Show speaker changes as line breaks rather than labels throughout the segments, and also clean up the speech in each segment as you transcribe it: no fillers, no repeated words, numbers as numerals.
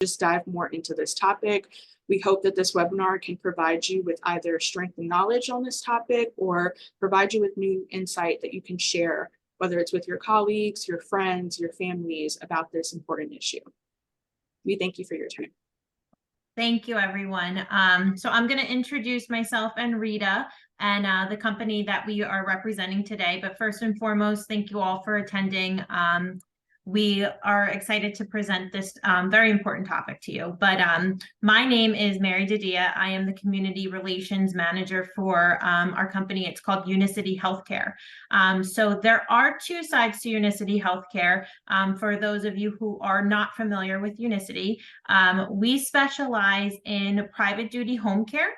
just dive more into this topic. We hope that this webinar can provide you with either strength and knowledge on this topic or provide you with new insight that you can share, whether it's with your colleagues, your friends, your families about this important issue. We thank you for your time.
Thank you, everyone. So I'm going to introduce myself and Rita and the company that we are representing today. But first and foremost, thank you all for attending. We are excited to present this very important topic to you. But my name is Mary Didia. I am the Community Relations Manager for our company. It's called Unicity Healthcare. So there are two sides to Unicity Healthcare. For those of you who are not familiar with Unicity, we specialize in private duty home care,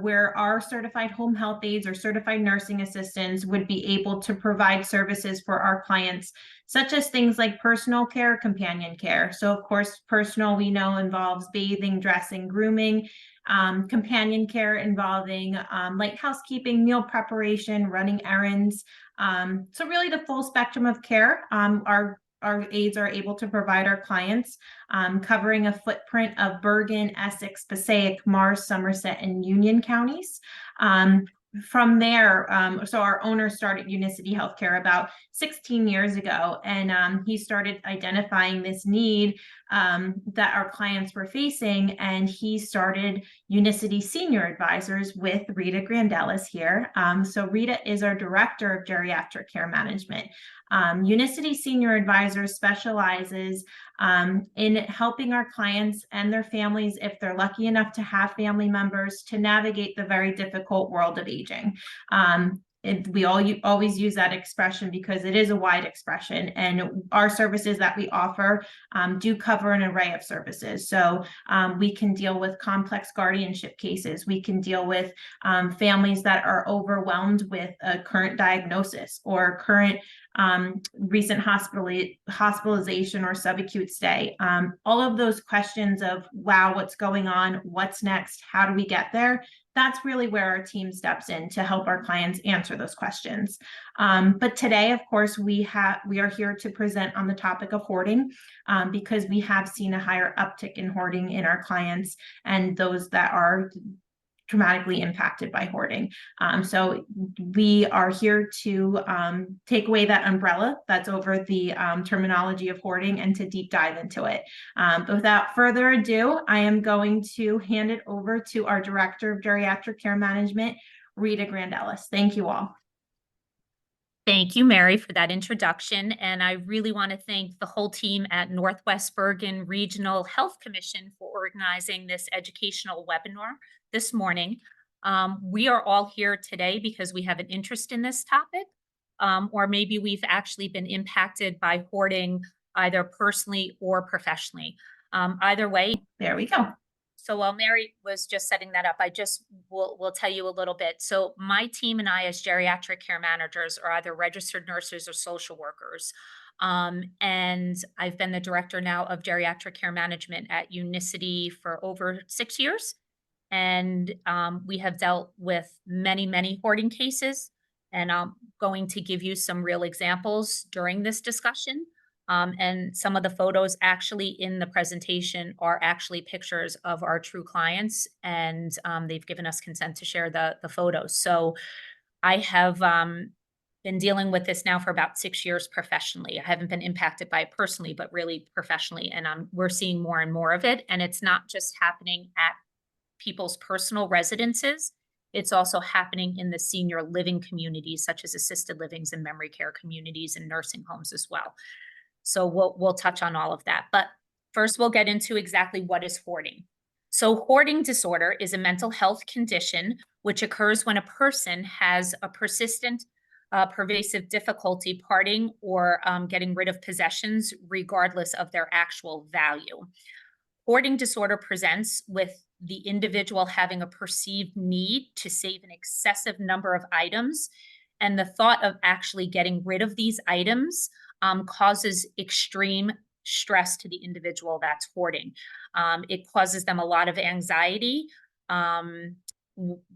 where our certified home health aides or certified nursing assistants would be able to provide services for our clients, such as things like personal care, companion care. So of course, personal we know involves bathing, dressing, grooming, companion care involving light housekeeping, meal preparation, running errands. So really the full spectrum of care. Our aides are able to provide our clients, covering a footprint of Bergen, Essex, Passaic, Mars, Somerset, and Union counties. From there, so our owner started Unicity Healthcare about 16 years ago, and he started identifying this need that our clients were facing, and he started Unicity Senior Advisors with Rita Grandelis here. So Rita is our Director of Geriatric Care Management. Unicity Senior Advisors specializes in helping our clients and their families, if they're lucky enough to have family members, to navigate the very difficult world of aging. We always use that expression because it is a wide expression, and our services that we offer do cover an array of services. So we can deal with complex guardianship cases. We can deal with families that are overwhelmed with a current diagnosis or current recent hospitalization or subacute stay. All of those questions of, wow, what's going on? What's next? How do we get there? That's really where our team steps in to help our clients answer those questions. But today, of course, we are here to present on the topic of hoarding because we have seen a higher uptick in hoarding in our clients and those that are dramatically impacted by hoarding. So we are here to take away that umbrella that's over the terminology of hoarding and to deep dive into it. But without further ado, I am going to hand it over to our Director of Geriatric Care Management, Rita Grandelis. Thank you all.
Thank you, Mary, for that introduction. And I really want to thank the whole team at Northwest Bergen Regional Health Commission for organizing this educational webinar this morning. We are all here today because we have an interest in this topic, or maybe we've actually been impacted by hoarding either personally or professionally. Either way,
there we go.
So while Mary was just setting that up, I just will tell you a little bit. So my team and I, as geriatric care managers, are either registered nurses or social workers. And I've been the director now of geriatric care management at Unicity for over 6 years. And we have dealt with many hoarding cases. And I'm going to give you some real examples during this discussion. And some of the photos actually in the presentation are actually pictures of our true clients, and they've given us consent to share the photos. So I have been dealing with this now for about 6 years professionally. I haven't been impacted by it personally, but really professionally, and we're seeing more and more of it. And it's not just happening at people's personal residences. It's also happening in the senior living communities, such as assisted livings and memory care communities and nursing homes as well. So we'll touch on all of that. But first, we'll get into exactly what is hoarding. So hoarding disorder is a mental health condition which occurs when a person has a persistent, pervasive difficulty parting or getting rid of possessions regardless of their actual value. Hoarding disorder presents with the individual having a perceived need to save an excessive number of items, and the thought of actually getting rid of these items causes extreme stress to the individual that's hoarding. It causes them a lot of anxiety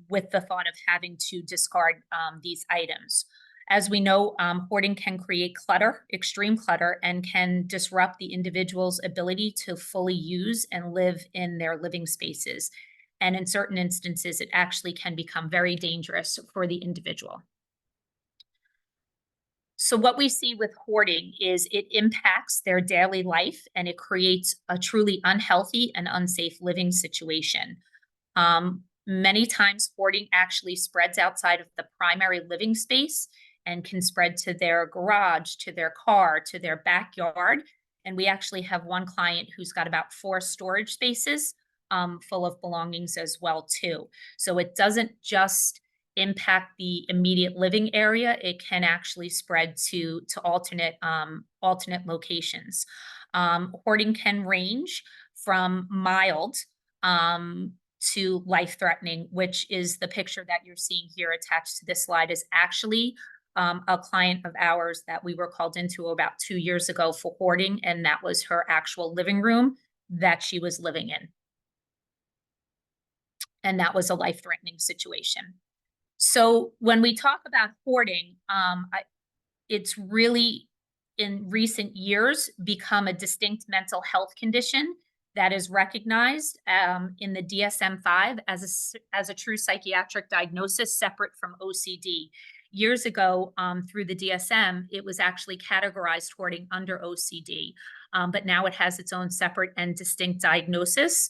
with the thought of having to discard these items. As we know, hoarding can create clutter, extreme clutter, and can disrupt the individual's ability to fully use and live in their living spaces. And in certain instances, it actually can become very dangerous for the individual. So what we see with hoarding is it impacts their daily life and it creates a truly unhealthy and unsafe living situation. Many times hoarding actually spreads outside of the primary living space and can spread to their garage, to their car, to their backyard. And we actually have one client who's got about 4 storage spaces full of belongings as well too. So it doesn't just impact the immediate living area, it can actually spread to alternate locations. Hoarding can range from mild to life-threatening, which is the picture that you're seeing here attached to this slide is actually a client of ours that we were called into about 2 years ago for hoarding, and that was her actual living room that she was living in. And that was a life-threatening situation. So when we talk about hoarding, it's really in recent years become a distinct mental health condition that is recognized in the DSM-5 as a true psychiatric diagnosis separate from OCD. Years ago, through the DSM, it was actually categorized hoarding under OCD, but now it has its own separate and distinct diagnosis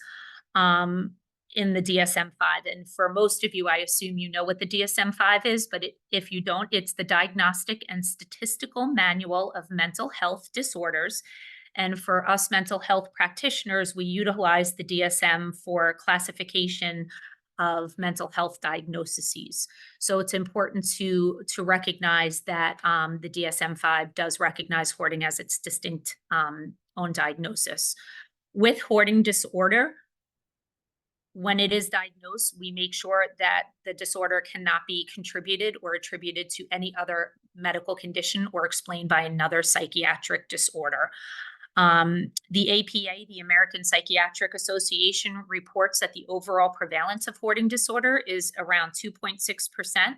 in the DSM-5. And for most of you, I assume you know what the DSM-5 is, but if you don't, it's the Diagnostic and Statistical Manual of Mental Health Disorders. And for us mental health practitioners, we utilize the DSM for classification of mental health diagnoses. So it's important to recognize that the DSM-5 does recognize hoarding as its distinct own diagnosis. With hoarding disorder, when it is diagnosed, we make sure that the disorder cannot be contributed or attributed to any other medical condition or explained by another psychiatric disorder. The APA, the American Psychiatric Association, reports that the overall prevalence of hoarding disorder is around 2.6%,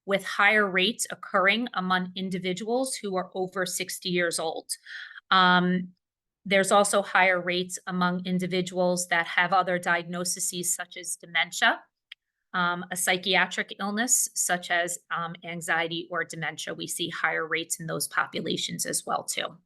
with higher rates occurring among individuals who are over 60 years old. There's also higher rates among individuals that have other diagnoses such as dementia, a psychiatric illness such as anxiety or dementia. We see higher rates in those populations as well too.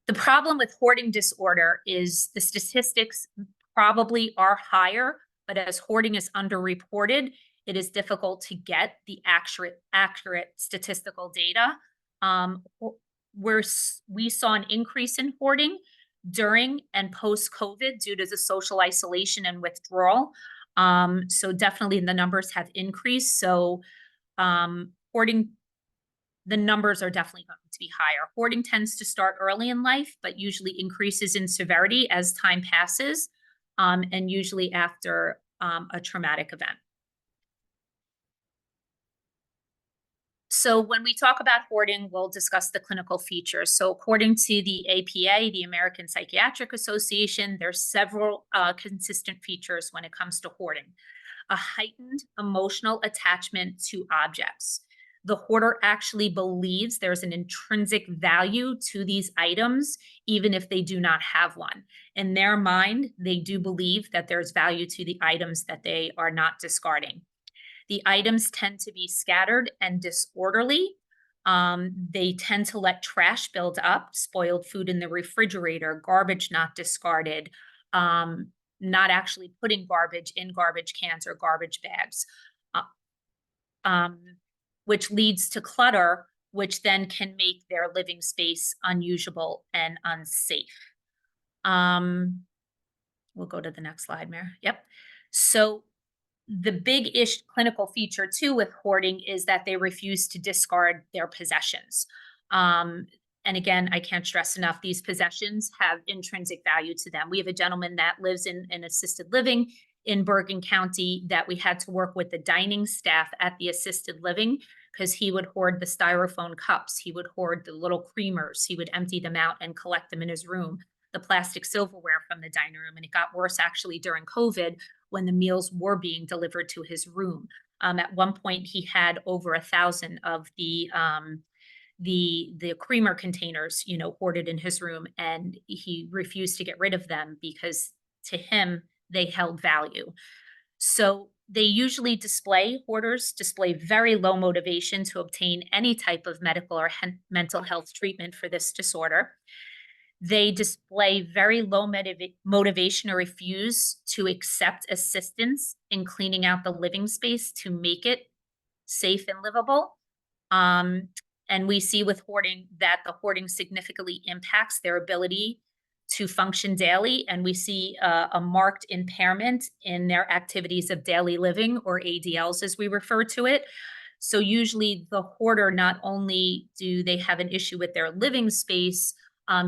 The problem with hoarding disorder is the statistics probably are higher, but as hoarding is underreported, it is difficult to get the accurate statistical data. We saw an increase in hoarding during and post-COVID due to the social isolation and withdrawal. So definitely the numbers have increased. So hoarding, the numbers are definitely going to be higher. Hoarding tends to start early in life, but usually increases in severity as time passes, and usually after a traumatic event. So when we talk about hoarding, we'll discuss the clinical features. So according to the APA, the American Psychiatric Association, there's several consistent features when it comes to hoarding. A heightened emotional attachment to objects. The hoarder actually believes there's an intrinsic value to these items, even if they do not have one. In their mind, they do believe that there's value to the items that they are not discarding. The items tend to be scattered and disorderly. They tend to let trash build up, spoiled food in the refrigerator, garbage not discarded, not actually putting garbage in garbage cans or garbage bags, which leads to clutter, which then can make their living space unusable and unsafe. We'll go to the next slide, Mary. Yep. So the big-ish clinical feature too with hoarding is that they refuse to discard their possessions. And again, I can't stress enough, these possessions have intrinsic value to them. We have a gentleman that lives in assisted living in Bergen County that we had to work with the dining staff at the assisted living because he would hoard the styrofoam cups. He would hoard the little creamers. He would empty them out and collect them in his room, the plastic silverware from the dining room. And it got worse actually during COVID when the meals were being delivered to his room. At one point, he had over 1,000 of the creamer containers, you know, hoarded in his room, and he refused to get rid of them because to him, they held value. So they usually hoarders display very low motivation to obtain any type of medical or mental health treatment for this disorder. They display very low motivation or refuse to accept assistance in cleaning out the living space to make it safe and livable. Um, and we see with hoarding that the hoarding significantly impacts their ability to function daily. And we see a marked impairment in their activities of daily living, or ADLs as we refer to it. So usually the hoarder, not only do they have an issue with their living space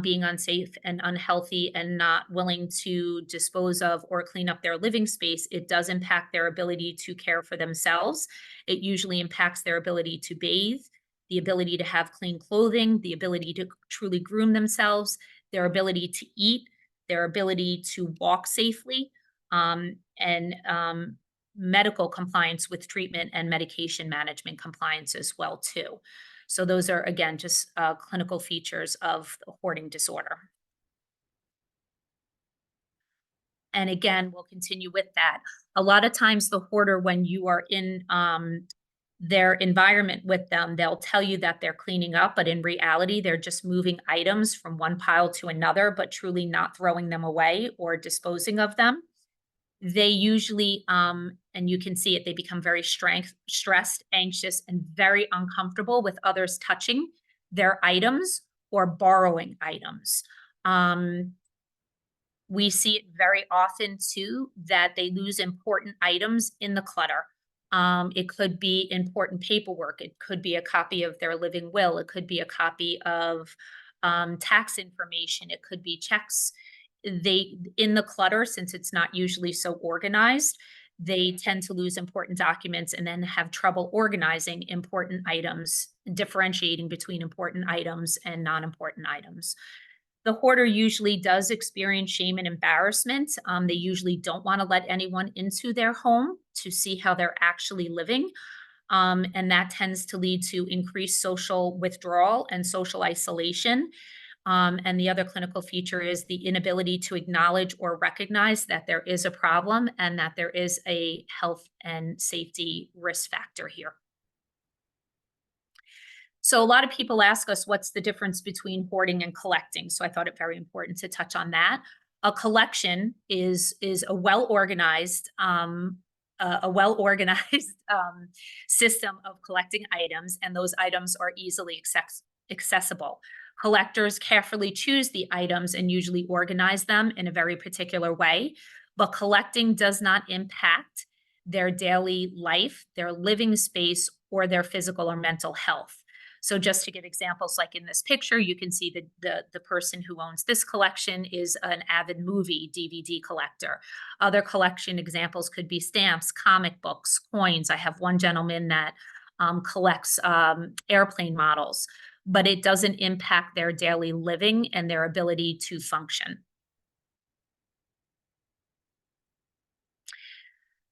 being unsafe and unhealthy and not willing to dispose of or clean up their living space, it does impact their ability to care for themselves. It usually impacts their ability to bathe, the ability to have clean clothing, the ability to truly groom themselves, their ability to eat, their ability to walk safely, and medical compliance with treatment and medication management compliance as well too. So those are, again, just clinical features of the hoarding disorder. And again, we'll continue with that. A lot of times the hoarder, when you are in their environment with them, they'll tell you that they're cleaning up, but in reality, they're just moving items from one pile to another, but truly not throwing them away or disposing of them. They usually, and you can see it, they become very stressed, anxious, and very uncomfortable with others touching their items or borrowing items. We see it very often too, that they lose important items in the clutter. It could be important paperwork. It could be a copy of their living will. It could be a copy of tax information. It could be checks. In the clutter, since it's not usually so organized, they tend to lose important documents and then have trouble organizing important items, differentiating between important items and non-important items. The hoarder usually does experience shame and embarrassment. They usually don't want to let anyone into their home to see how they're actually living. And that tends to lead to increased social withdrawal and social isolation. And the other clinical feature is the inability to acknowledge or recognize that there is a problem and that there is a health and safety risk factor here. So a lot of people ask us, what's the difference between hoarding and collecting? So I thought it very important to touch on that. A collection is a well-organized system of collecting items, and those items are easily accessible. Collectors carefully choose the items and usually organize them in a very particular way, but collecting does not impact their daily life, their living space, or their physical or mental health. So just to give examples, like in this picture, you can see the person who owns this collection is an avid movie DVD collector. Other collection examples could be stamps, comic books, coins. I have one gentleman that collects airplane models, but it doesn't impact their daily living and their ability to function.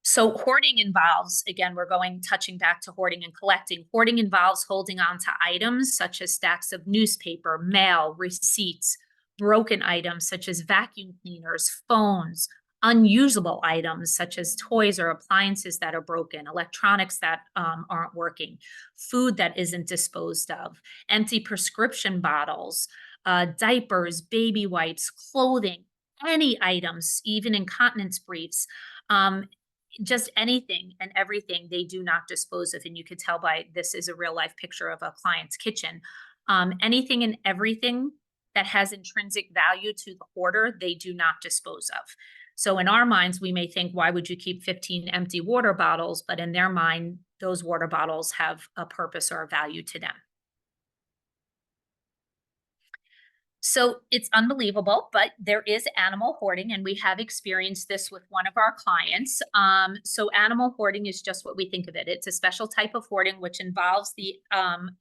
So hoarding involves, again, touching back to hoarding and collecting. Hoarding involves holding on to items such as stacks of newspaper, mail, receipts, broken items such as vacuum cleaners, phones, unusable items such as toys or appliances that are broken, electronics that aren't working, food that isn't disposed of, empty prescription bottles, diapers, baby wipes, clothing, any items, even incontinence briefs. Just anything and everything they do not dispose of. And you could tell by this is a real life picture of a client's kitchen. Anything and everything that has intrinsic value to the hoarder, they do not dispose of. So in our minds, we may think, why would you keep 15 empty water bottles? But in their mind, those water bottles have a purpose or a value to them. So it's unbelievable, but there is animal hoarding, and we have experienced this with one of our clients. So animal hoarding is just what we think of it. It's a special type of hoarding which involves the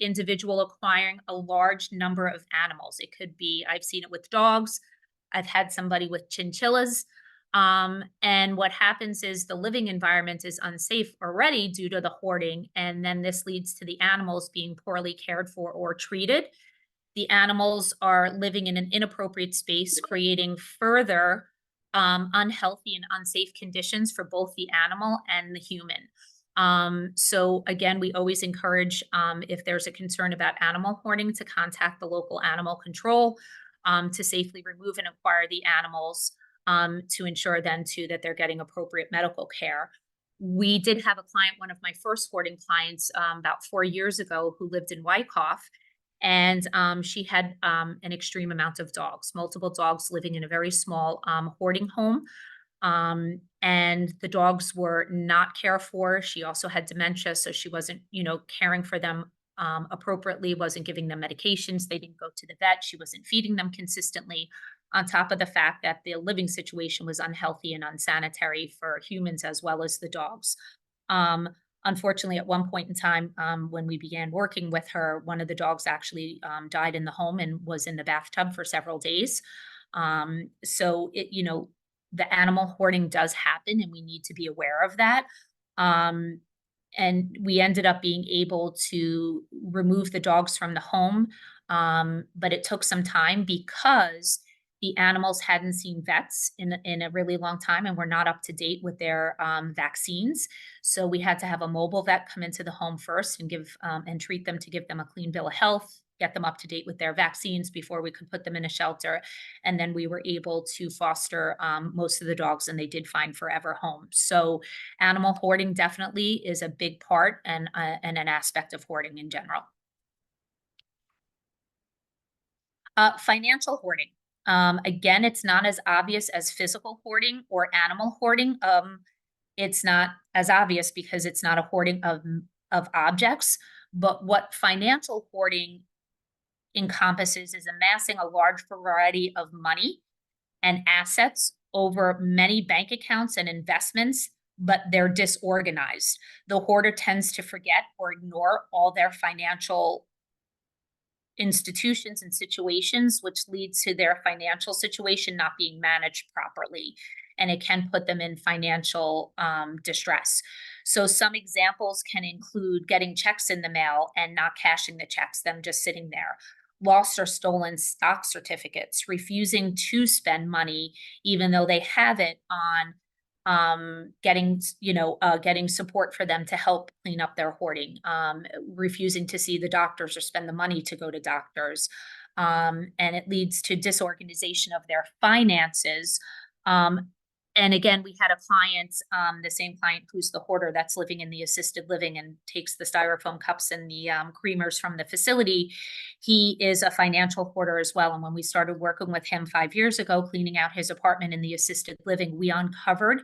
individual acquiring a large number of animals. It could be, I've seen it with dogs. I've had somebody with chinchillas. And what happens is the living environment is unsafe already due to the hoarding. And then this leads to the animals being poorly cared for or treated. The animals are living in an inappropriate space, creating further unhealthy and unsafe conditions for both the animal and the human. So again, we always encourage, if there's a concern about animal hoarding, to contact the local animal control to safely remove and acquire the animals, to ensure then too that they're getting appropriate medical care. We did have a client, one of my first hoarding clients, about 4 years ago, who lived in Wyckoff, and she had an extreme amount of dogs, multiple dogs living in a very small hoarding home. And the dogs were not cared for. She also had dementia, so she wasn't, caring for them appropriately, wasn't giving them medications. They didn't go to the vet. She wasn't feeding them consistently. On top of the fact that the living situation was unhealthy and unsanitary for humans as well as the dogs. Unfortunately, at one point in time, when we began working with her, one of the dogs actually died in the home and was in the bathtub for several days. So the animal hoarding does happen, and we need to be aware of that. And we ended up being able to remove the dogs from the home, but it took some time because the animals hadn't seen vets in a really long time and were not up to date with their vaccines. So we had to have a mobile vet come into the home first and give and treat them, to give them a clean bill of health, get them up to date with their vaccines before we could put them in a shelter. And then we were able to foster most of the dogs, and they did find forever homes. So animal hoarding definitely is a big part and an aspect of hoarding in general. Financial hoarding. Again, it's not as obvious as physical hoarding or animal hoarding. It's not as obvious because it's not a hoarding of objects, but what financial hoarding encompasses is amassing a large variety of money and assets over many bank accounts and investments, but they're disorganized. The hoarder tends to forget or ignore all their financial institutions and situations, which leads to their financial situation not being managed properly. And it can put them in financial distress. So some examples can include getting checks in the mail and not cashing the checks, them just sitting there. Lost or stolen stock certificates, refusing to spend money, even though they have it, on getting support for them to help clean up their hoarding, refusing to see the doctors or spend the money to go to doctors. And it leads to disorganization of their finances. And again, we had a client, the same client who's the hoarder that's living in the assisted living and takes the styrofoam cups and the creamers from the facility. He is a financial hoarder as well. And when we started working with him 5 years ago, cleaning out his apartment in the assisted living, we uncovered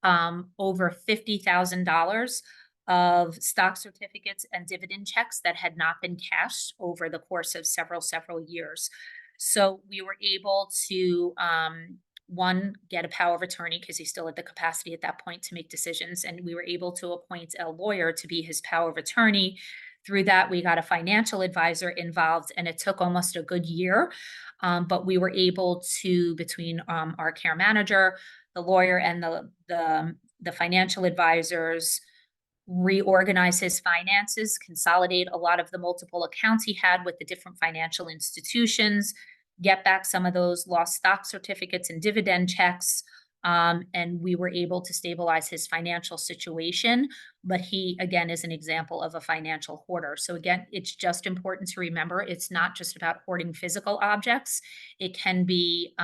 over $50,000 of stock certificates and dividend checks that had not been cashed over the course of several years. So we were able to, one, get a power of attorney because he still had the capacity at that point to make decisions. And we were able to appoint a lawyer to be his power of attorney. Through that, we got a financial advisor involved, and it took almost a good year. But we were able to, between our care manager, the lawyer, and the financial advisors, reorganize his finances, consolidate a lot of the multiple accounts he had with the different financial institutions, get back some of those lost stock certificates and dividend checks. And we were able to stabilize his financial situation. But he, again, is an example of a financial hoarder. So again, it's just important to remember, it's not just about hoarding physical objects. It can be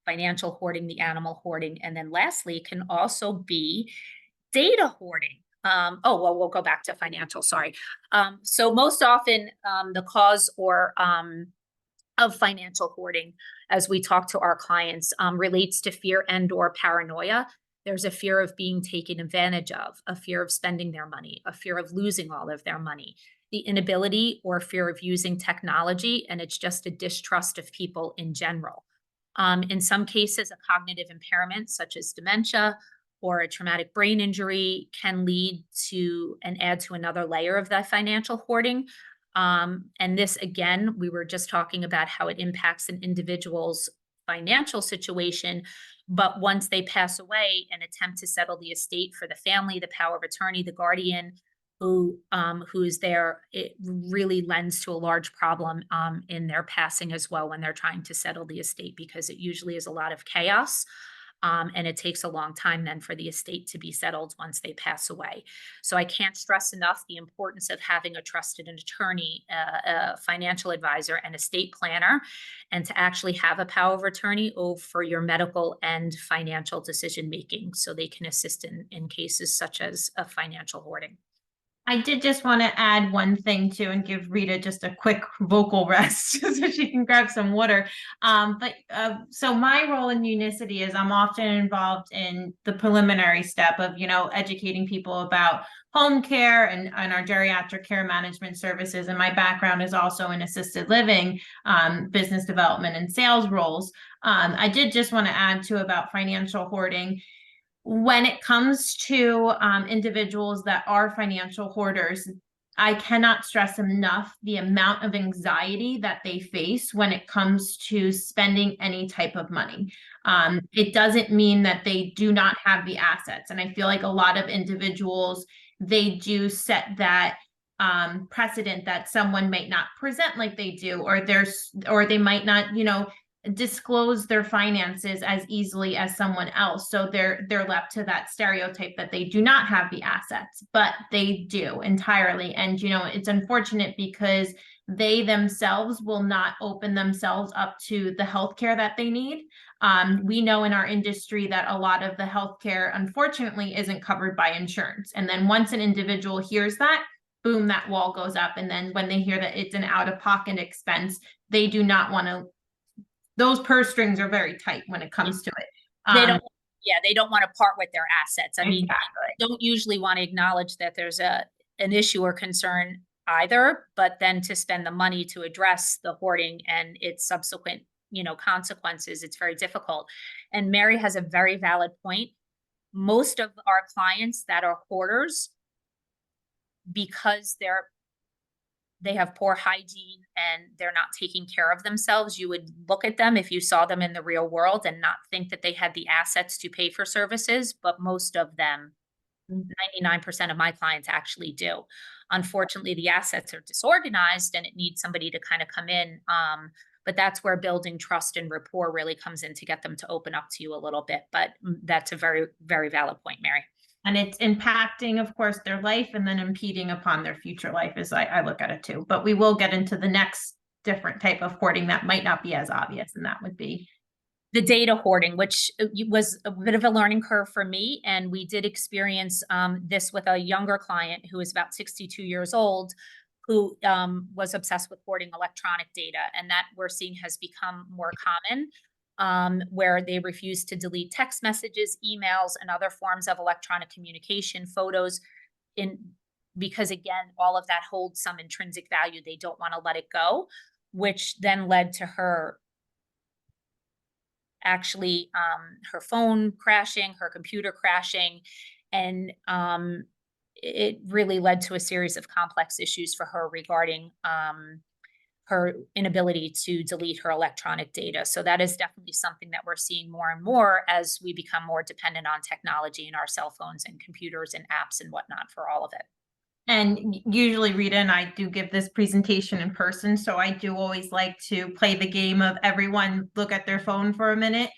financial hoarding, the animal hoarding. And then lastly, it can also be data hoarding. We'll go back to financial, sorry. So most often the cause of financial hoarding, as we talk to our clients, relates to fear and/or paranoia. There's a fear of being taken advantage of, a fear of spending their money, a fear of losing all of their money, the inability or fear of using technology, and it's just a distrust of people in general. In some cases, a cognitive impairment such as dementia or a traumatic brain injury can lead to and add to another layer of that financial hoarding. And this, again, we were just talking about how it impacts an individual's financial situation. But once they pass away, an attempt to settle the estate for the family, the power of attorney, the guardian who's there, it really lends to a large problem in their passing as well when they're trying to settle the estate, because it usually is a lot of chaos. And it takes a long time then for the estate to be settled once they pass away. So I can't stress enough the importance of having a trusted attorney, a financial advisor, and estate planner, and to actually have a power of attorney over your medical and financial decision making, so they can assist in cases such as a financial hoarding.
I did just want to add one thing too, and give Rita just a quick vocal rest so she can grab some water. So my role in Unicity is I'm often involved in the preliminary step of, educating people about home care and our geriatric care management services. And my background is also in assisted living, business development and sales roles. I did just want to add too about financial hoarding. When it comes to individuals that are financial hoarders, I cannot stress enough the amount of anxiety that they face when it comes to spending any type of money. It doesn't mean that they do not have the assets. And I feel like a lot of individuals, they do set that precedent that someone might not present like they do, or they might not, disclose their finances as easily as someone else. So they're left to that stereotype that they do not have the assets, but they do entirely. And it's unfortunate because they themselves will not open themselves up to the healthcare that they need. We know in our industry that a lot of the healthcare, unfortunately, isn't covered by insurance. And then once an individual hears that, boom, that wall goes up. And then when they hear that it's an out-of-pocket expense, they do not want to. Those purse strings are very tight when it comes to it.
They don't want to part with their assets. I mean,
Exactly.
don't usually want to acknowledge that there's an issue or concern either, but then to spend the money to address the hoarding and its subsequent, consequences, it's very difficult. And Mary has a very valid point. Most of our clients that are hoarders, because they have poor hygiene and they're not taking care of themselves, you would look at them if you saw them in the real world and not think that they had the assets to pay for services, but most of them, 99% of my clients actually do. Unfortunately, the assets are disorganized and it needs somebody to kind of come in. But that's where building trust and rapport really comes in to get them to open up to you a little bit. But that's a very, very valid point, Mary.
And it's impacting, of course, their life and then impeding upon their future life, as I look at it too. But we will get into the next different type of hoarding that might not be as obvious, and that would be
the data hoarding, which was a bit of a learning curve for me. And we did experience this with a younger client who is about 62 years old, who was obsessed with hoarding electronic data. And that we're seeing has become more common. Where they refuse to delete text messages, emails, and other forms of electronic communication, photos, because again, all of that holds some intrinsic value. They don't want to let it go, which then led to her actually her phone crashing, her computer crashing, and it really led to a series of complex issues for her regarding her inability to delete her electronic data. So that is definitely something that we're seeing more and more as we become more dependent on technology and our cell phones and computers and apps and whatnot for all of it.
And usually Rita and I do give this presentation in person. So I do always like to play the game of everyone look at their phone for a minute.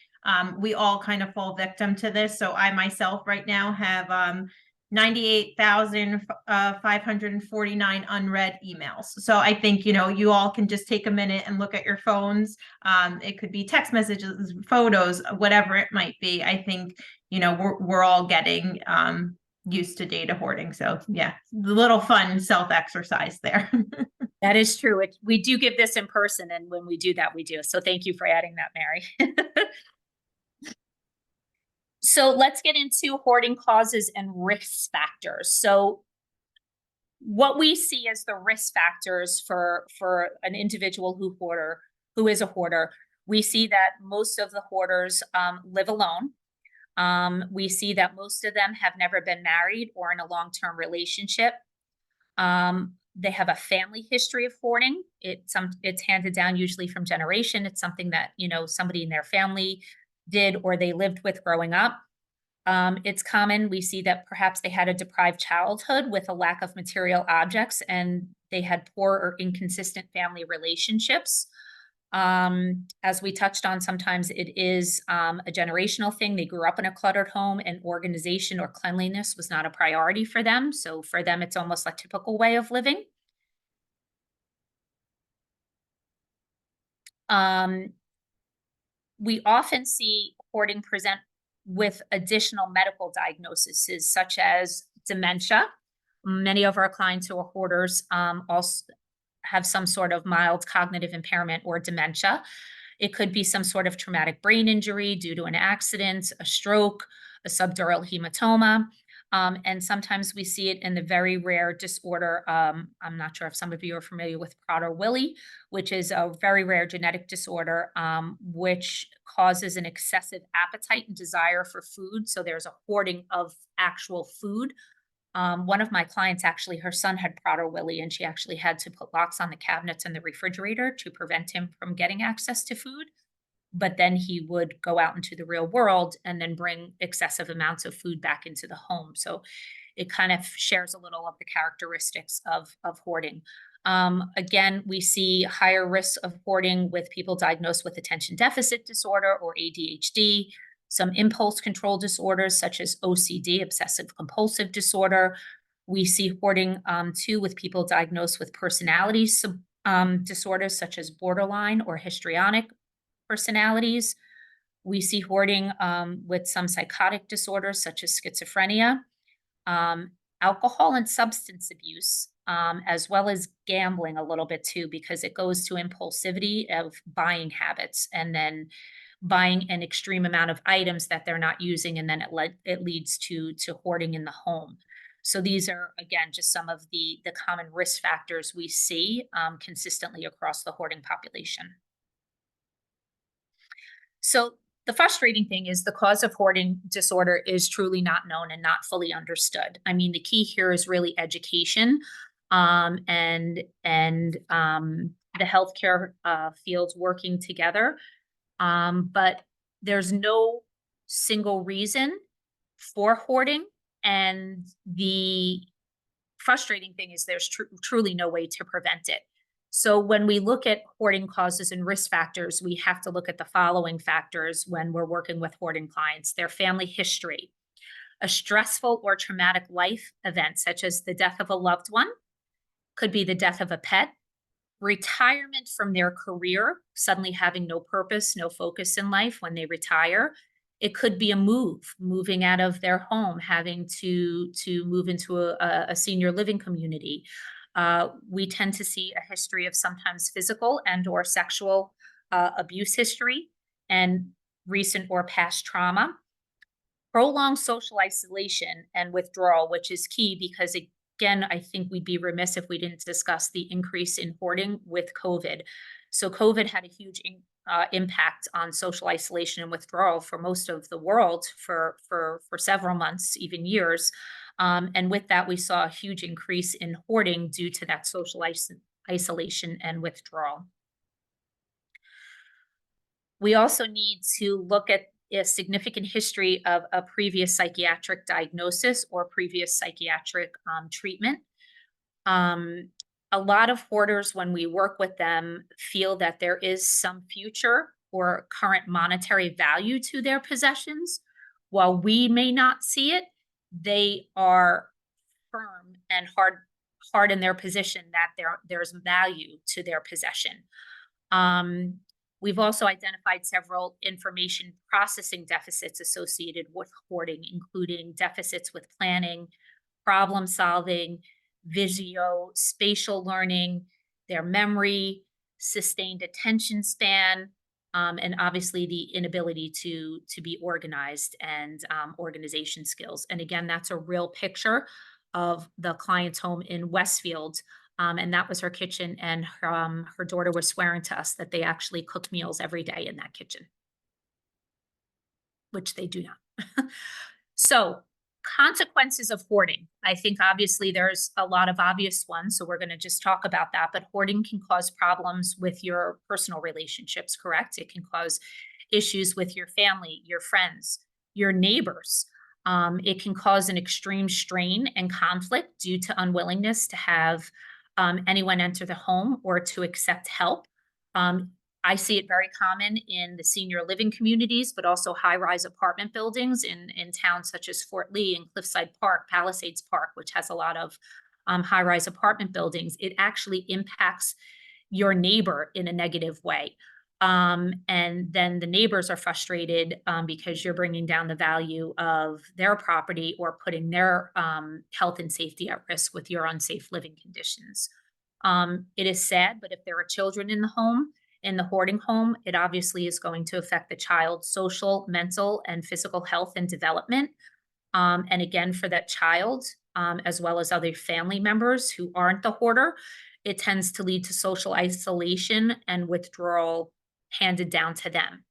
We all kind of fall victim to this. So I myself right now have 98,549 unread emails. So I think, you all can just take a minute and look at your phones. It could be text messages, photos, whatever it might be. I think, we're all getting used to data hoarding. So yeah, the little fun self-exercise there.
That is true. We do give this in person. And when we do that, we do. So thank you for adding that, Mary. So let's get into hoarding causes and risk factors. So what we see as the risk factors for an individual who is a hoarder, we see that most of the hoarders live alone. We see that most of them have never been married or in a long-term relationship. They have a family history of hoarding. it's handed down usually from generation. It's something that, you know, somebody in their family did or they lived with growing up. It's common. We see that perhaps they had a deprived childhood with a lack of material objects and they had poor or inconsistent family relationships. As we touched on, sometimes it is a generational thing. They grew up in a cluttered home and organization or cleanliness was not a priority for them. So for them, it's almost a typical way of living. We often see hoarding present with additional medical diagnoses, such as dementia. Many of our clients who are hoarders also have some sort of mild cognitive impairment or dementia. It could be some sort of traumatic brain injury due to an accident, a stroke, a subdural hematoma. And sometimes we see it in the very rare disorder. I'm not sure if some of you are familiar with Prader-Willi, which is a very rare genetic disorder, which causes an excessive appetite and desire for food. So there's a hoarding of actual food. One of my clients, actually, her son had Prader-Willi, and she actually had to put locks on the cabinets in the refrigerator to prevent him from getting access to food. But then he would go out into the real world and then bring excessive amounts of food back into the home. So it kind of shares a little of the characteristics of hoarding. Again, we see higher risks of hoarding with people diagnosed with attention deficit disorder or ADHD, some impulse control disorders such as OCD, obsessive compulsive disorder. We see hoarding too with people diagnosed with personality disorders such as borderline or histrionic personalities. We see hoarding with some psychotic disorders such as schizophrenia, alcohol and substance abuse, as well as gambling a little bit too, because it goes to impulsivity of buying habits and then buying an extreme amount of items that they're not using, and then it leads to hoarding in the home. So these are, again, just some of the common risk factors we see consistently across the hoarding population. So the frustrating thing is the cause of hoarding disorder is truly not known and not fully understood. I mean, the key here is really education and the healthcare fields working together. But there's no single reason for hoarding. And the frustrating thing is there's truly no way to prevent it. So when we look at hoarding causes and risk factors, we have to look at the following factors when we're working with hoarding clients: their family history, a stressful or traumatic life event, such as the death of a loved one, could be the death of a pet, retirement from their career, suddenly having no purpose, no focus in life when they retire. It could be a moving out of their home, having to move into a senior living community. We tend to see a history of sometimes physical and or sexual abuse history and recent or past trauma. Prolonged social isolation and withdrawal, which is key because again, I think we'd be remiss if we didn't discuss the increase in hoarding with COVID. So COVID had a huge impact on social isolation and withdrawal for most of the world for several months, even years. And with that, we saw a huge increase in hoarding due to that social isolation and withdrawal. We also need to look at a significant history of a previous psychiatric diagnosis or previous psychiatric treatment. A lot of hoarders, when we work with them, feel that there is some future or current monetary value to their possessions. While we may not see it, they are firm and hard in their position that there's value to their possession. We've also identified several information processing deficits associated with hoarding, including deficits with planning, problem solving, spatial learning, their memory, sustained attention span, and obviously the inability to be organized and organization skills. And again, that's a real picture of the client's home in Westfield. And that was her kitchen, and her daughter was swearing to us that they actually cook meals every day in that kitchen, which they do not. So Consequences of hoarding. I think obviously there's a lot of obvious ones, so we're going to just talk about that. But hoarding can cause problems with your personal relationships, correct? It can cause issues with your family, your friends, your neighbors. It can cause an extreme strain and conflict due to unwillingness to have anyone enter the home or to accept help. I see it very common in the senior living communities, but also high-rise apartment buildings in towns such as Fort Lee and Cliffside Park, Palisades Park, which has a lot of high-rise apartment buildings. It actually impacts your neighbor in a negative way. And then the neighbors are frustrated because you're bringing down the value of their property or putting their health and safety at risk with your unsafe living conditions. It is sad, but if there are children in the home, in the hoarding home, it obviously is going to affect the child's social, mental, and physical health and development. And again, for that child, as well as other family members who aren't the hoarder, it tends to lead to social isolation and withdrawal handed down to them.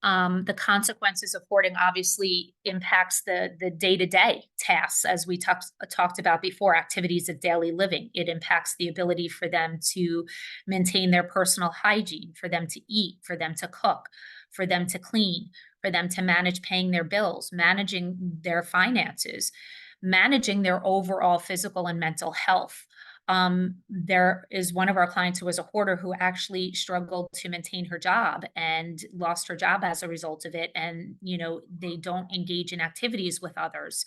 The consequences of hoarding obviously impacts the day-to-day tasks, as we talked about before, activities of daily living. It impacts the ability for them to maintain their personal hygiene, for them to eat, for them to cook, for them to clean, for them to manage paying their bills, managing their finances, managing their overall physical and mental health. There is one of our clients who was a hoarder who actually struggled to maintain her job and lost her job as a result of it. And, you know, they don't engage in activities with others.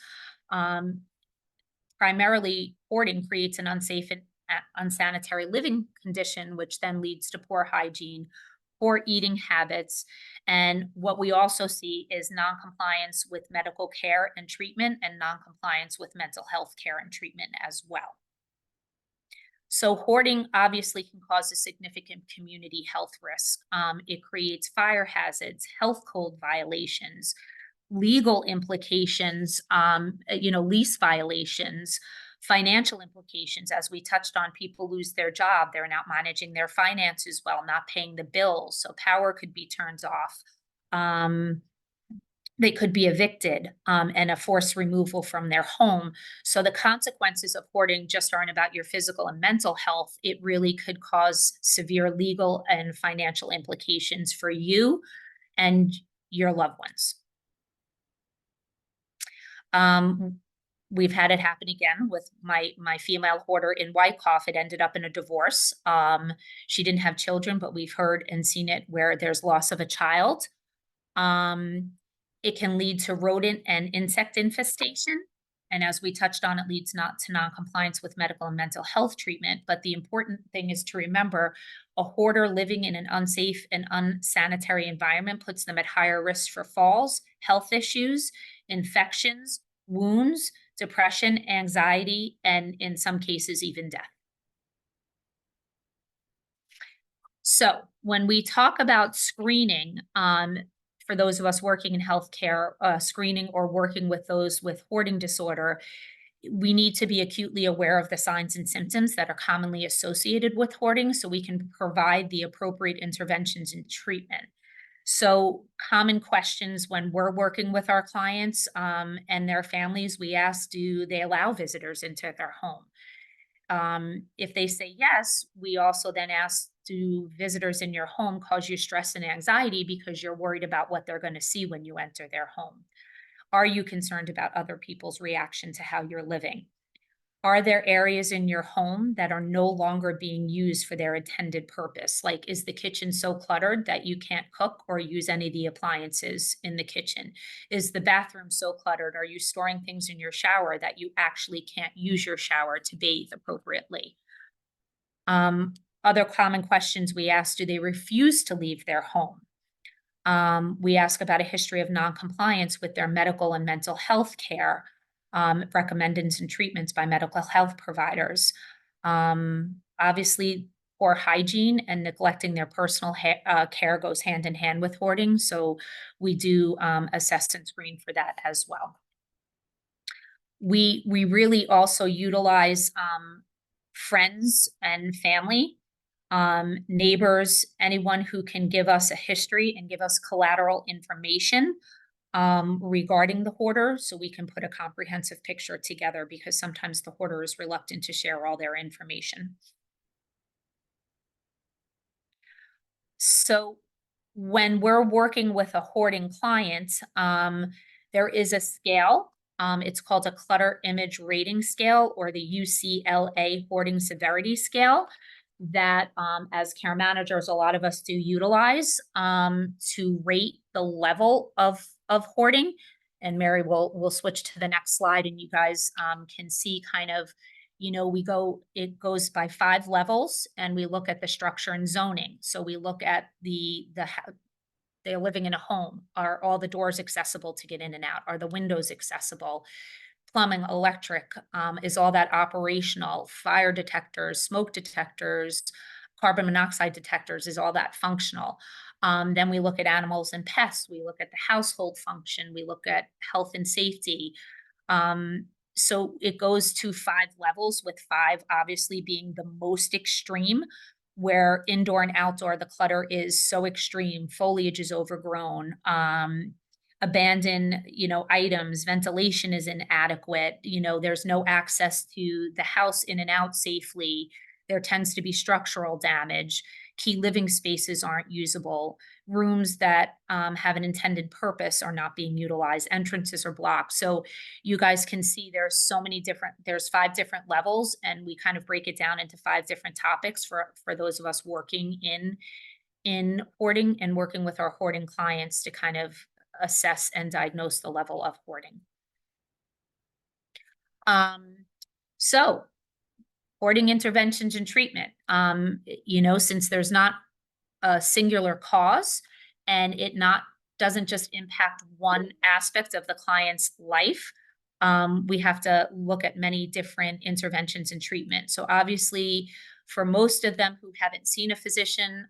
Primarily, hoarding creates an unsafe and unsanitary living condition, which then leads to poor hygiene, poor eating habits. And what we also see is noncompliance with medical care and treatment and noncompliance with mental health care and treatment as well. So hoarding obviously can cause a significant community health risk. It creates fire hazards, health code violations, legal implications, lease violations, financial implications. As we touched on, people lose their job. They're not managing their finances well, not paying the bills. So power could be turned off. They could be evicted and a forced removal from their home. So the consequences of hoarding just aren't about your physical and mental health. It really could cause severe legal and financial implications for you and your loved ones. We've had it happen again with my female hoarder in Wyckoff. It ended up in a divorce. She didn't have children, but we've heard and seen it where there's loss of a child. It can lead to rodent and insect infestation. And as we touched on, it leads not to noncompliance with medical and mental health treatment. But the important thing is to remember a hoarder living in an unsafe and unsanitary environment puts them at higher risk for falls, health issues, infections, wounds, depression, anxiety, and in some cases, even death. So when we talk about screening, for those of us working in healthcare, screening or working with those with hoarding disorder, we need to be acutely aware of the signs and symptoms that are commonly associated with hoarding so we can provide the appropriate interventions and treatment. So common questions when we're working with our clients and their families, we ask, do they allow visitors into their home? If they say yes, we also then ask, do visitors in your home cause you stress and anxiety because you're worried about what they're going to see when you enter their home? Are you concerned about other people's reaction to how you're living? Are there areas in your home that are no longer being used for their intended purpose? Like, is the kitchen so cluttered that you can't cook or use any of the appliances in the kitchen? Is the bathroom so cluttered? Are you storing things in your shower that you actually can't use your shower to bathe appropriately? Other common questions we ask, do they refuse to leave their home? We ask about a history of noncompliance with their medical and mental health care, recommendtions and treatments by medical health providers. Obviously, poor hygiene and neglecting their personal care goes hand in hand with hoarding. So we do assess and screen for that as well. We really also utilize friends and family neighbors, anyone who can give us a history and give us collateral information regarding the hoarder, so we can put a comprehensive picture together, because sometimes the hoarder is reluctant to share all their information. So when we're working with a hoarding client, there is a scale. It's called a clutter image rating scale, or the UCLA hoarding severity scale, that as care managers, a lot of us do utilize to rate the level of hoarding. And Mary will switch to the next slide, and you guys can see kind of, it goes by 5 levels, and we look at the structure and zoning. So we look at they're living in a home. Are all the doors accessible to get in and out? Are the windows accessible? Plumbing, electric, is all that operational? Fire detectors, smoke detectors, carbon monoxide detectors, is all that functional? Then we look at animals and pests. We look at the household function. We look at health and safety. So it goes to 5 levels, with 5 obviously being the most extreme, where indoor and outdoor, the clutter is so extreme. Foliage is overgrown, abandoned, items, ventilation is inadequate, there's no access to the house in and out safely. There tends to be structural damage. Key living spaces aren't usable. Rooms that have an intended purpose are not being utilized. Entrances are blocked. So you guys can see there's 5 different levels, and we kind of break it down into 5 different topics for those of us working in hoarding and working with our hoarding clients to kind of assess and diagnose the level of hoarding. So hoarding interventions and treatment, since there's not a singular cause, and it doesn't just impact one aspect of the client's life, we have to look at many different interventions and treatment. So obviously, for most of them who haven't seen a physician,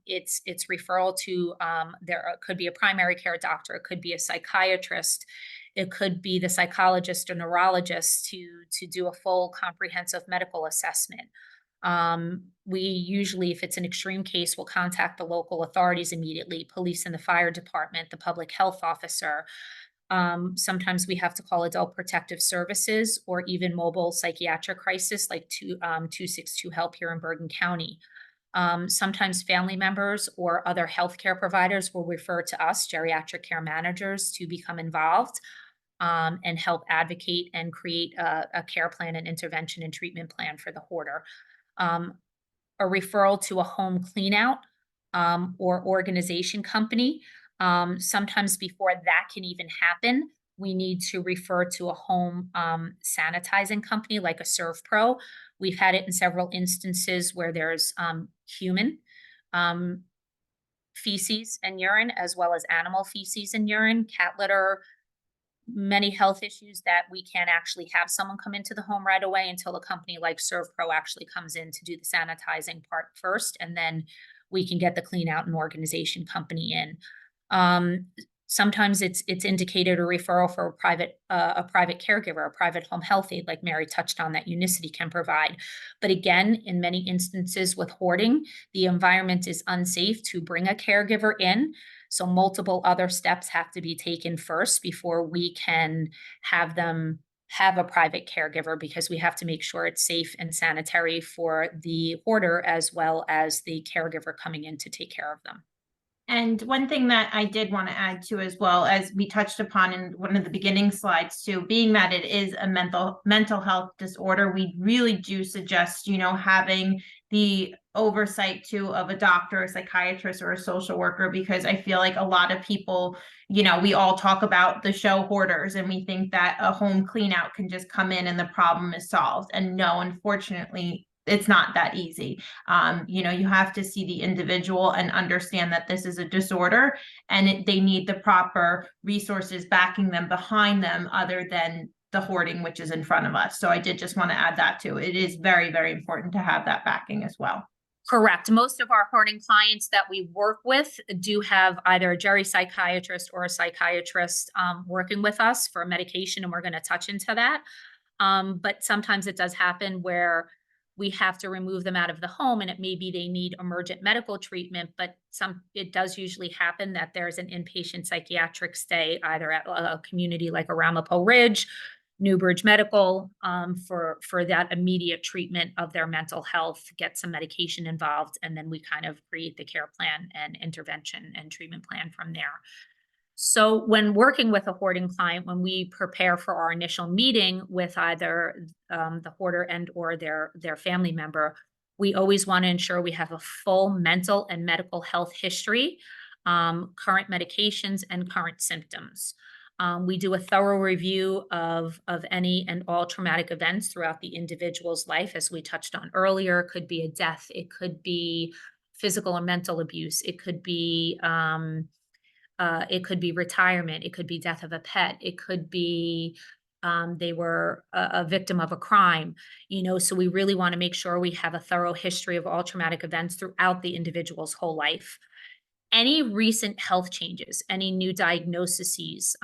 it's referral to there could be a primary care doctor, it could be a psychiatrist, it could be the psychologist or neurologist to do a full comprehensive medical assessment. We usually, if it's an extreme case, will contact the local authorities immediately, police and the fire department, the public health officer. Sometimes we have to call Adult Protective Services, or even mobile psychiatric crisis like 262 Help here in Bergen County. Sometimes family members or other healthcare providers will refer to us, geriatric care managers, to become involved and help advocate and create a care plan and intervention and treatment plan for the hoarder. A referral to a home cleanout or organization company. Sometimes before that can even happen, we need to refer to a home sanitizing company like a ServPro. We've had it in several instances where there's human feces and urine, as well as animal feces and urine, cat litter, many health issues that we can't actually have someone come into the home right away until a company like ServPro actually comes in to do the sanitizing part first, and then we can get the clean out and organization company in. Sometimes it's indicated a referral for a private caregiver, a private home health aide, like Mary touched on, that Unicity can provide. But again, in many instances with hoarding, the environment is unsafe to bring a caregiver in. So multiple other steps have to be taken first before we can have them have a private caregiver, because we have to make sure it's safe and sanitary for the hoarder as well as the caregiver coming in to take care of them.
And one thing that I did want to add to, as well, as we touched upon in one of the beginning slides too, being that it is a mental health disorder, we really do suggest, having the oversight too of a doctor, a psychiatrist, or a social worker, because I feel like a lot of people, we all talk about the show Hoarders, and we think that a home clean out can just come in and the problem is solved. And no, unfortunately, it's not that easy. You have to see the individual and understand that this is a disorder, and they need the proper resources backing them, behind them, other than the hoarding, which is in front of us. So I did just want to add that too. It is very, very important to have that backing as well.
Correct. Most of our hoarding clients that we work with do have either a geri-psychiatrist or a psychiatrist working with us for medication, and we're going to touch into that. But sometimes it does happen where we have to remove them out of the home, and it may be they need emergent medical treatment, but it does usually happen that there's an inpatient psychiatric stay either at a community like a Ramapo Ridge, Newbridge Medical, for that immediate treatment of their mental health, get some medication involved, and then we kind of create the care plan and intervention and treatment plan from there. So when working with a hoarding client, when we prepare for our initial meeting with either the hoarder and or their family member, we always want to ensure we have a full mental and medical health history, current medications, and current symptoms. We do a thorough review of any and all traumatic events throughout the individual's life, as we touched on earlier. It could be a death, it could be physical or mental abuse, it could be retirement, it could be death of a pet, it could be they were a victim of a crime, so we really want to make sure we have a thorough history of all traumatic events throughout the individual's whole life. Any recent health changes, any new diagnoses,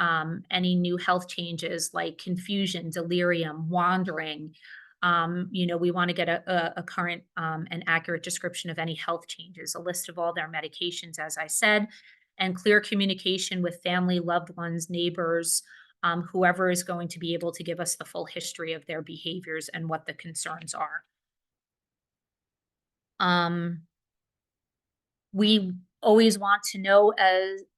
any new health changes like confusion, delirium, wandering, we want to get a current and accurate description of any health changes, a list of all their medications, as I said, and clear communication with family, loved ones, neighbors, whoever is going to be able to give us the full history of their behaviors and what the concerns are. We always want to know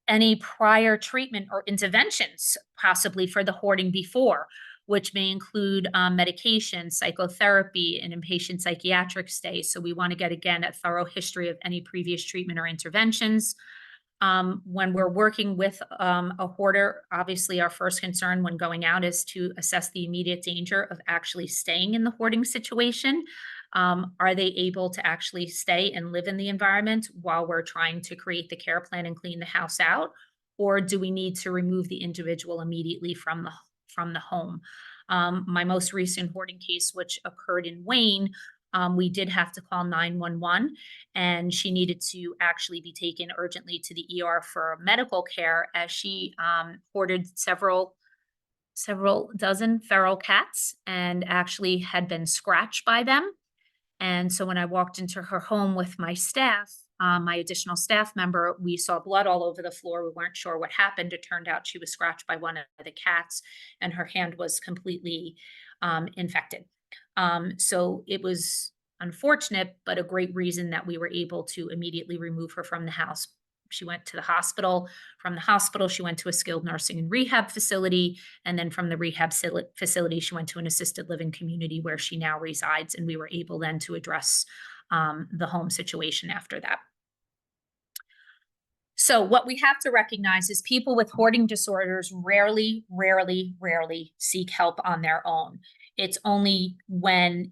any prior treatment or interventions, possibly for the hoarding before, which may include medication, psychotherapy, and inpatient psychiatric stay. So we want to get, again, a thorough history of any previous treatment or interventions. When we're working with a hoarder, obviously our first concern when going out is to assess the immediate danger of actually staying in the hoarding situation. Are they able to actually stay and live in the environment while we're trying to create the care plan and clean the house out? Or do we need to remove the individual immediately from the home? My most recent hoarding case, which occurred in Wayne, we did have to call 911, and she needed to actually be taken urgently to the ER for medical care, as she hoarded several dozen feral cats and actually had been scratched by them. And so when I walked into her home with my staff, my additional staff member, we saw blood all over the floor. We weren't sure what happened. It turned out she was scratched by one of the cats and her hand was completely infected. So it was unfortunate, but a great reason that we were able to immediately remove her from the house. She went to the hospital. From the hospital, she went to a skilled nursing and rehab facility. And then from the rehab facility, she went to an assisted living community where she now resides. And we were able then to address the home situation after that. So what we have to recognize is people with hoarding disorders rarely seek help on their own. It's only when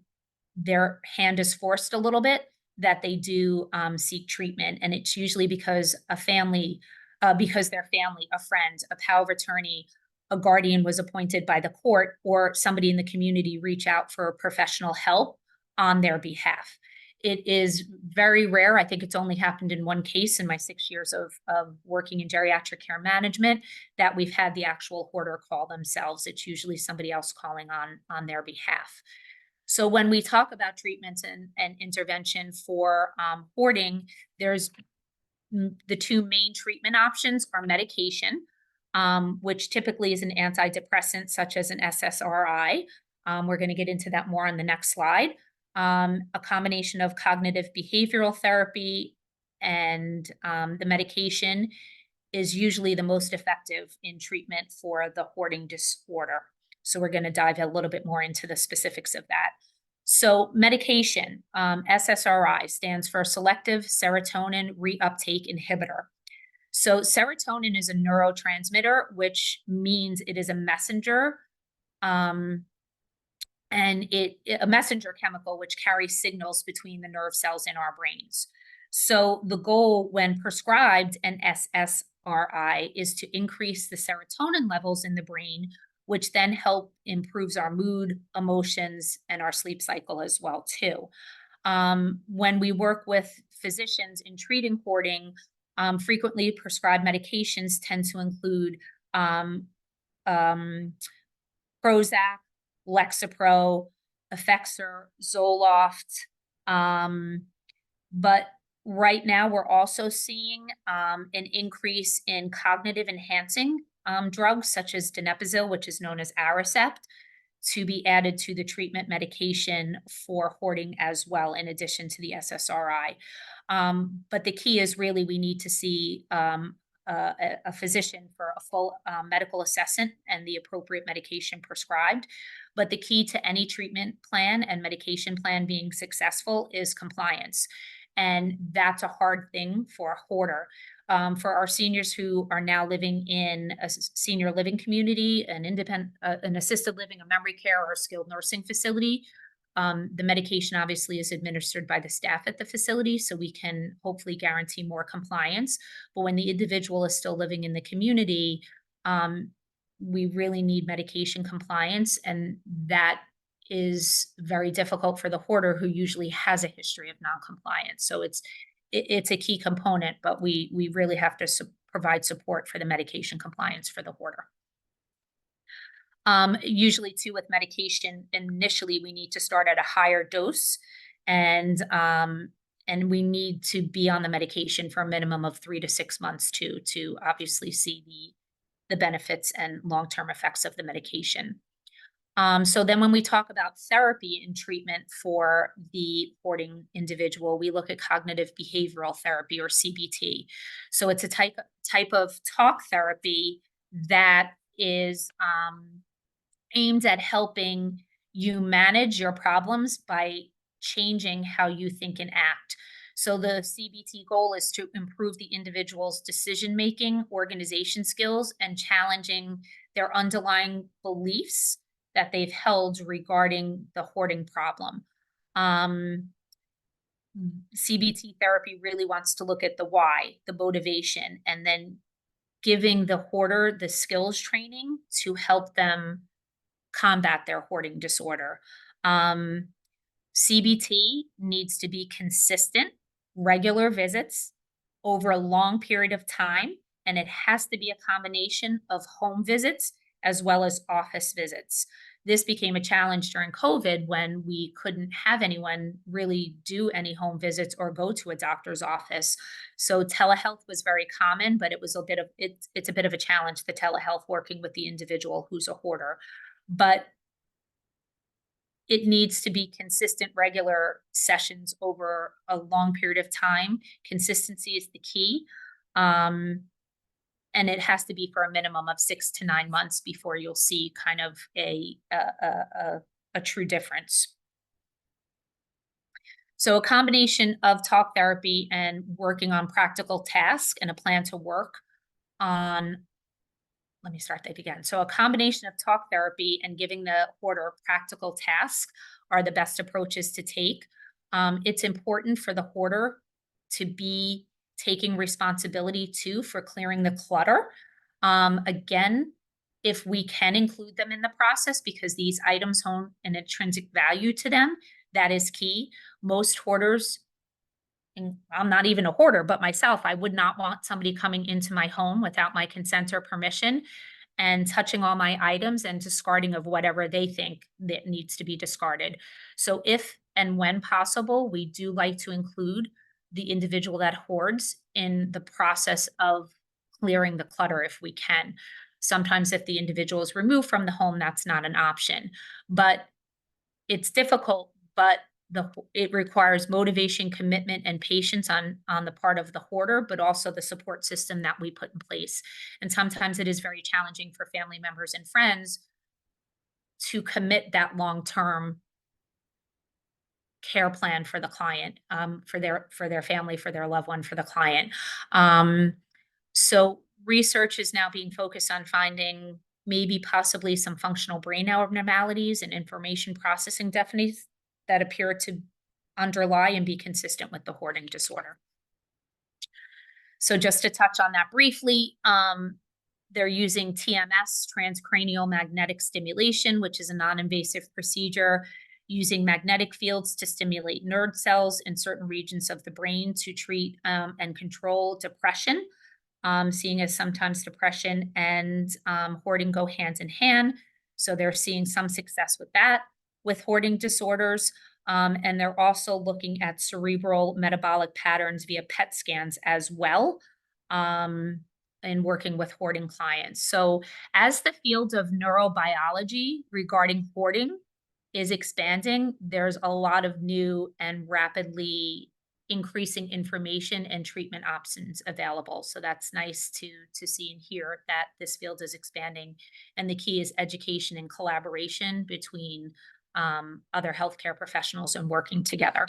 their hand is forced a little bit that they do seek treatment. And it's usually because their family, a friend, a power of attorney, a guardian was appointed by the court, or somebody in the community reach out for professional help on their behalf. It is very rare. I think it's only happened in one case in my 6 years of working in geriatric care management that we've had the actual hoarder call themselves. It's usually somebody else calling on their behalf. So when we talk about treatments and intervention for hoarding, there's the two main treatment options are medication, which typically is an antidepressant such as an SSRI. We're going to get into that more on the next slide. A combination of cognitive behavioral therapy and the medication is usually the most effective in treatment for the hoarding disorder. So we're going to dive a little bit more into the specifics of that. So medication, SSRI, stands for selective serotonin reuptake inhibitor. So serotonin is a neurotransmitter, which means it is a messenger, and a messenger chemical which carries signals between the nerve cells in our brains. So the goal when prescribed an SSRI is to increase the serotonin levels in the brain, which then improves our mood, emotions, and our sleep cycle as well too. When we work with physicians in treating hoarding, frequently prescribed medications tend to include Prozac, Lexapro, Effexor, Zoloft. But right now we're also seeing an increase in cognitive enhancing drugs such as donepezil, which is known as Aricept, to be added to the treatment medication for hoarding as well, in addition to the SSRI. But the key is really we need to see a physician for a full medical assessment and the appropriate medication prescribed. But the key to any treatment plan and medication plan being successful is compliance. And that's a hard thing for a hoarder. For our seniors who are now living in a senior living community, an independent, an assisted living, a memory care, or a skilled nursing facility, the medication obviously is administered by the staff at the facility, so we can hopefully guarantee more compliance. But when the individual is still living in the community, we really need medication compliance, and that is very difficult for the hoarder who usually has a history of non-compliance. So it's a key component, but we really have to provide support for the medication compliance for the hoarder. Usually too with medication, initially we need to start at a higher dose, and we need to be on the medication for a minimum of 3 to 6 months to obviously see the benefits and long-term effects of the medication. So then when we talk about therapy and treatment for the hoarding individual, we look at cognitive behavioral therapy, or CBT. So it's a type of talk therapy that is aimed at helping you manage your problems by changing how you think and act. So the CBT goal is to improve the individual's decision-making, organization skills, and challenging their underlying beliefs that they've held regarding the hoarding problem. CBT therapy really wants to look at the why, the motivation, and then giving the hoarder the skills training to help them combat their hoarding disorder. CBT needs to be consistent, regular visits over a long period of time, and it has to be a combination of home visits as well as office visits. This became a challenge during COVID when we couldn't have anyone really do any home visits or go to a doctor's office. So telehealth was very common, but it's a bit of a challenge, the telehealth, working with the individual who's a hoarder. But it needs to be consistent, regular sessions over a long period of time. Consistency is the key. And it has to be for a minimum of 6 to 9 months before you'll see kind of a true difference. So a combination of talk therapy and working on practical tasks and a plan to work on, let me start that again. So a combination of talk therapy and giving the hoarder practical tasks are the best approaches to take. It's important for the hoarder to be taking responsibility too for clearing the clutter. Again, if we can include them in the process, because these items hold an intrinsic value to them, that is key. Most hoarders, and I'm not even a hoarder, but myself, I would not want somebody coming into my home without my consent or permission and touching all my items and discarding of whatever they think that needs to be discarded. So if and when possible, we do like to include the individual that hoards in the process of clearing the clutter if we can. Sometimes if the individual is removed from the home, that's not an option. But it's difficult, but it requires motivation, commitment, and patience on the part of the hoarder, but also the support system that we put in place. And sometimes it is very challenging for family members and friends to commit that long-term care plan for the client, for their family, for their loved one, for the client. So research is now being focused on finding maybe possibly some functional brain abnormalities and information processing deficits that appear to underlie and be consistent with the hoarding disorder. So just to touch on that briefly, they're using TMS, transcranial magnetic stimulation, which is a non-invasive procedure using magnetic fields to stimulate nerve cells in certain regions of the brain to treat and control depression, seeing as sometimes depression and hoarding go hand in hand. So they're seeing some success with that. with hoarding disorders. And they're also looking at cerebral metabolic patterns via PET scans as well, in working with hoarding clients. So as the field of neurobiology regarding hoarding is expanding, there's a lot of new and rapidly increasing information and treatment options available. So that's nice to see and hear that this field is expanding. And the key is education and collaboration between other healthcare professionals and working together.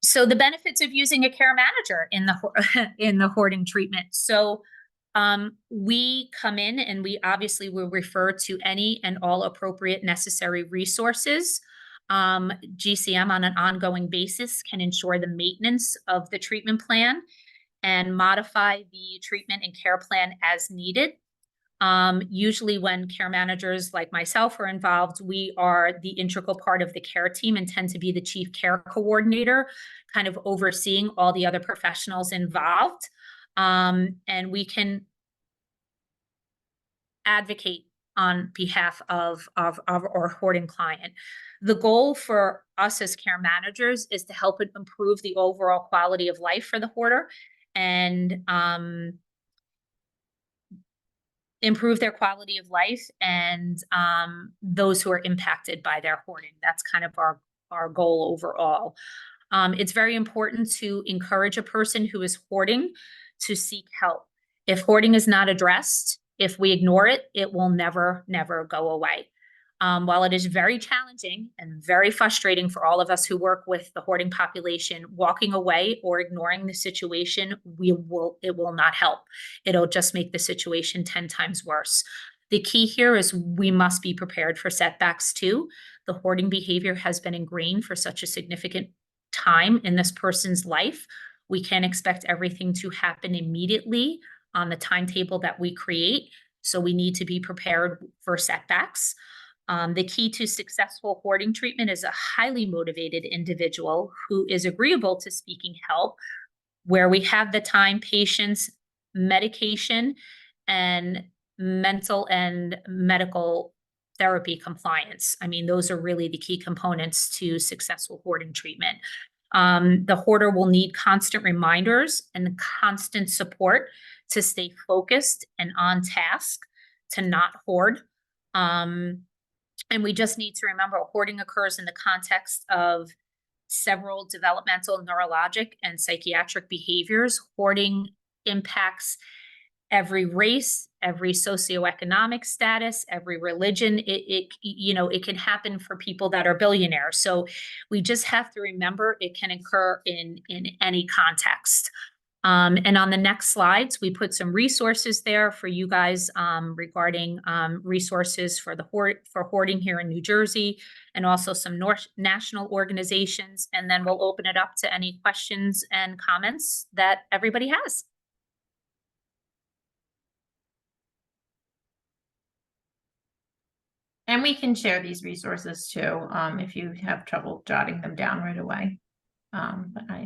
So the benefits of using a care manager in the in the hoarding treatment. So we come in and we obviously will refer to any and all appropriate necessary resources. GCM on an ongoing basis can ensure the maintenance of the treatment plan and modify the treatment and care plan as needed. Usually when care managers like myself are involved, we are the integral part of the care team and tend to be the chief care coordinator, kind of overseeing all the other professionals involved. And we can advocate on behalf of our hoarding client. The goal for us as care managers is to help improve the overall quality of life for the hoarder and improve their quality of life and those who are impacted by their hoarding. That's kind of our goal overall. It's very important to encourage a person who is hoarding to seek help. If hoarding is not addressed, if we ignore it, it will never, never go away. While it is very challenging and very frustrating for all of us who work with the hoarding population, walking away or ignoring the situation, it will not help. It'll just make the situation 10 times worse. The key here is we must be prepared for setbacks too. The hoarding behavior has been ingrained for such a significant time in this person's life. We can't expect everything to happen immediately on the timetable that we create. So we need to be prepared for setbacks. The key to successful hoarding treatment is a highly motivated individual who is agreeable to seeking help, where we have the time, patience, medication, and mental and medical therapy compliance. I mean, those are really the key components to successful hoarding treatment. The hoarder will need constant reminders and constant support to stay focused and on task, to not hoard. And we just need to remember hoarding occurs in the context of several developmental, neurologic, and psychiatric behaviors. Hoarding impacts every race, every socioeconomic status, every religion. It can happen for people that are billionaires. So we just have to remember it can occur in any context. And on the next slides, we put some resources there for you guys regarding resources for hoarding here in New Jersey, and also some national organizations. And then we'll open it up to any questions and comments that everybody has.
And we can share these resources too, if you have trouble jotting them down right away. But I